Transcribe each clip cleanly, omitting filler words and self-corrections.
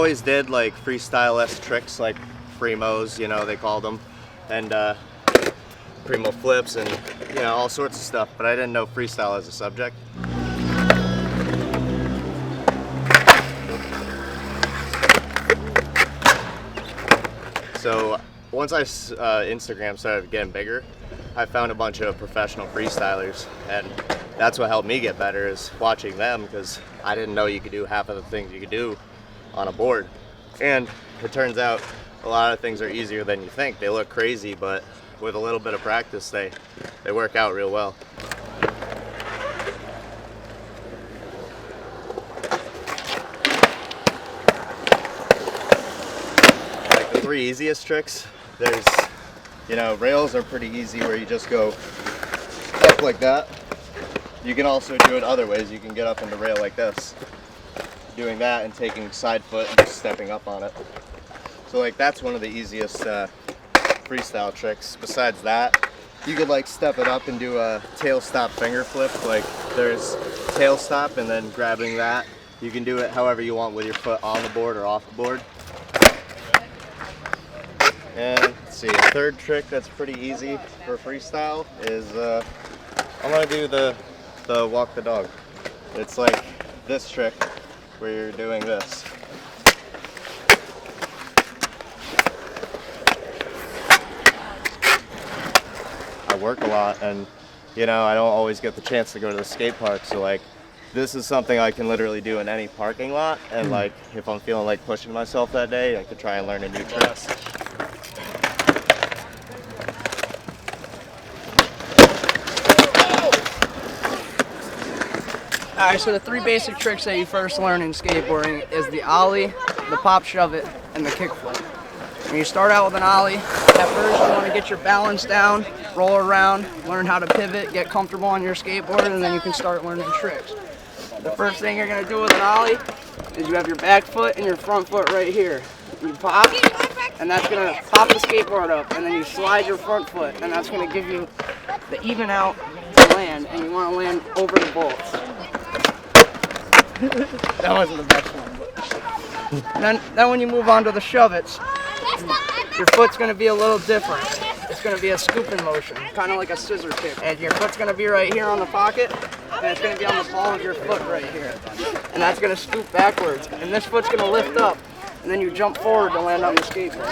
always did like freestyle-esque tricks, like primos, you know, they called them, and primo flips and, you know, all sorts of stuff, but I didn't know freestyle as a subject. So once Instagram started getting bigger, I found a bunch of professional freestylers, and that's what helped me get better, is watching them, because I didn't know you could do half of the things you could do on a board. And it turns out a lot of things are easier than you think. They look crazy, but with a little bit of practice, they work out real well. Like the 3 easiest tricks, there's, you know, rails are pretty easy where you just go up like that. You can also do it other ways. You can get up into rail like this, doing that and taking side foot and just stepping up on it. So like that's one of the easiest freestyle tricks. Besides that, you could like step it up and do a tail stop finger flip. Like there's tail stop and then grabbing that. You can do it however you want with your foot on the board or off the board. And let's see, a third trick that's pretty easy for freestyle is I'm gonna do the walk the dog. It's like this trick where you're doing this. I work a lot, and you know, I don't always get the chance to go to the skate park, so like this is something I can literally do in any parking lot, and like if I'm feeling like pushing myself that day, I could try and learn a new trick. Alright, so the 3 basic tricks that you first learn in skateboarding is the ollie, the pop shove it, and the kickflip. When you start out with an ollie, at first you want to get your balance down, roll around, learn how to pivot, get comfortable on your skateboard, and then you can start learning tricks. The first thing you're going to do with an ollie is you have your back foot and your front foot right here. You pop, and that's going to pop the skateboard up, and then you slide your front foot, and that's going to give you the even out land, and you want to land over the bolts. That wasn't the best one. And then when you move on to the shove-its, your foot's going to be a little different. It's going to be a scooping motion, kind of like a scissor kick. And your foot's going to be right here on the pocket, and it's going to be on the ball of your foot right here. And that's going to scoop backwards. And this foot's going to lift up, and then you jump forward to land on the skateboard.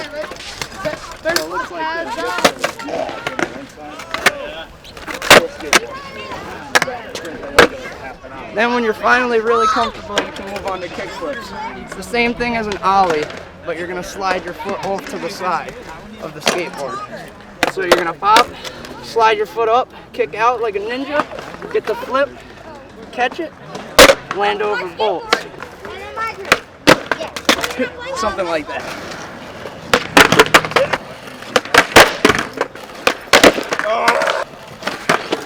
So it looks like this. Then when you're finally really comfortable, you can move on to kickflips. It's the same thing as an ollie, but you're gonna slide your foot off to the side of the skateboard. So you're gonna pop, slide your foot up, kick out like a ninja, get the flip, catch it, land over bolts. Something like that.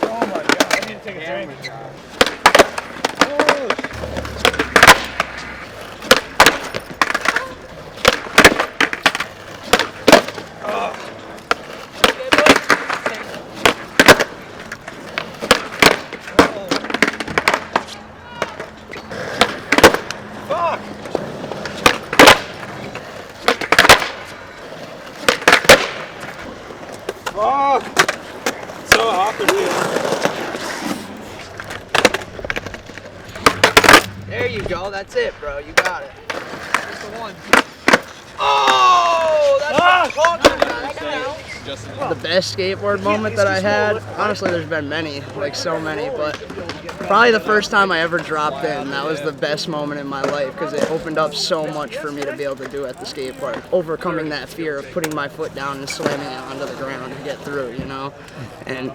Oh my god, I need to take a drink. Fuck! It's so awkward, dude. There you go, that's it, bro. You got it. Just the one. Oh! That's what I'm talking about. The best skateboard moment that I had, honestly, there's been many, like so many, but probably the first time I ever dropped in, that was the best moment in my life because it opened up so much for me to be able to do at the skate park. Overcoming that fear of putting my foot down and slamming it onto the ground to get through, you know? And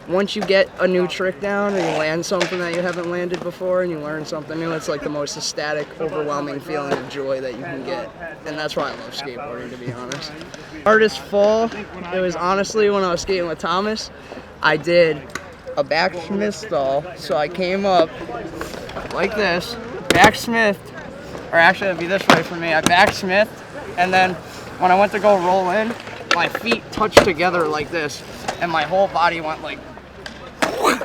once you get a new trick down and you land something that you haven't landed before and you learn something new, it's like the most ecstatic, overwhelming feeling of joy that you can get. And that's why I love skateboarding, to be honest. Hardest fall, it was honestly when I was skating with Thomas. I did a back Smith stall, so I came up like this, back Smith, or actually it'd be this way for me. I back Smith, and then when I went to go roll in, my feet touched together like this, and my whole body went like,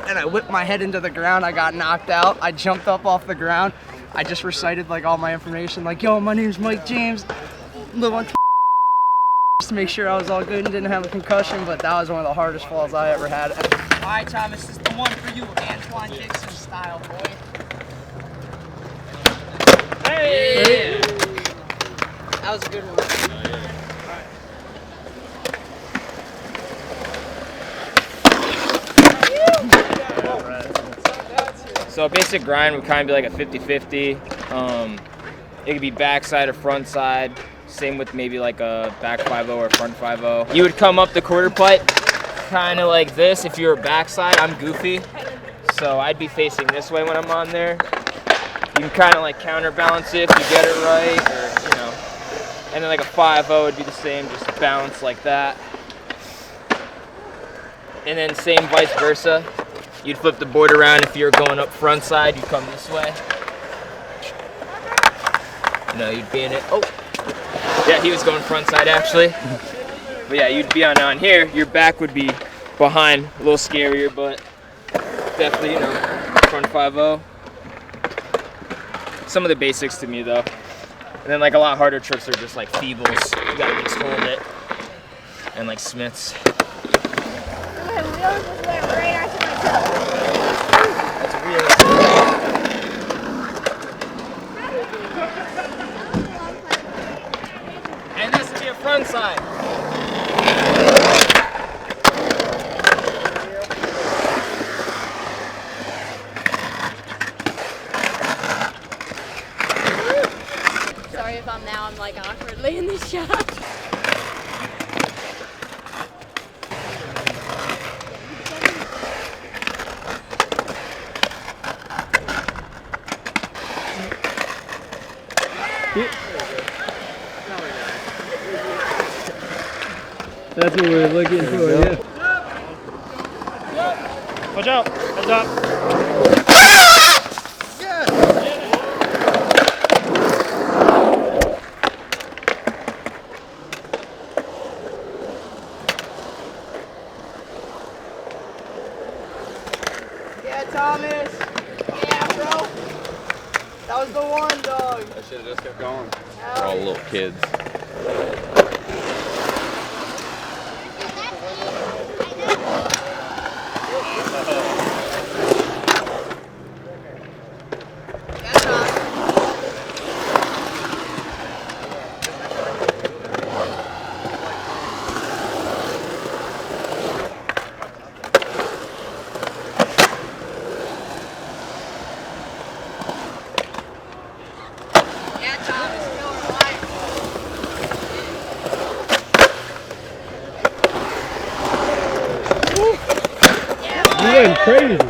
and I whipped my head into the ground. I got knocked out. I jumped up off the ground, I just recited like all my information, like, yo, my name's Mike James, live on just to make sure I was all good and didn't have a concussion, but that was one of the hardest falls I ever had. All right, Thomas, this is the one for you, Antoine Dixon style, boy. Hey! That was a good one. So a basic grind would kind of be like a 50-50. It could be backside or front side. Same with maybe like a back 5-0 or front 5-0. You would come up the quarter pipe kind of like this. If you're backside, I'm goofy, so I'd be facing this way when I'm on there. You can kind of like counterbalance it if you get it right, or you know. And then like a 5-0 would be the same, just bounce like that. And then same vice versa. You'd flip the board around. If you're going up front side, you'd come this way. You know, you'd be in it. Oh, yeah, he was going front side actually. But yeah, you'd be on here. Your back would be behind, a little scarier, but definitely, you know, front 5-0. Some of the basics to me though. And then like a lot harder tricks are just like feebles. You gotta just hold it. And like Smiths. That's weird. And this would be a front side. Sorry if I'm like awkwardly in the shot. That's what we're looking for, yeah. Watch out. Heads up. Yeah, Thomas. Yeah, bro. That was the one, dog. I should have just kept going. Hell We're all little kids. yeah, Thomas. Yeah, Thomas, killer life. You went crazy.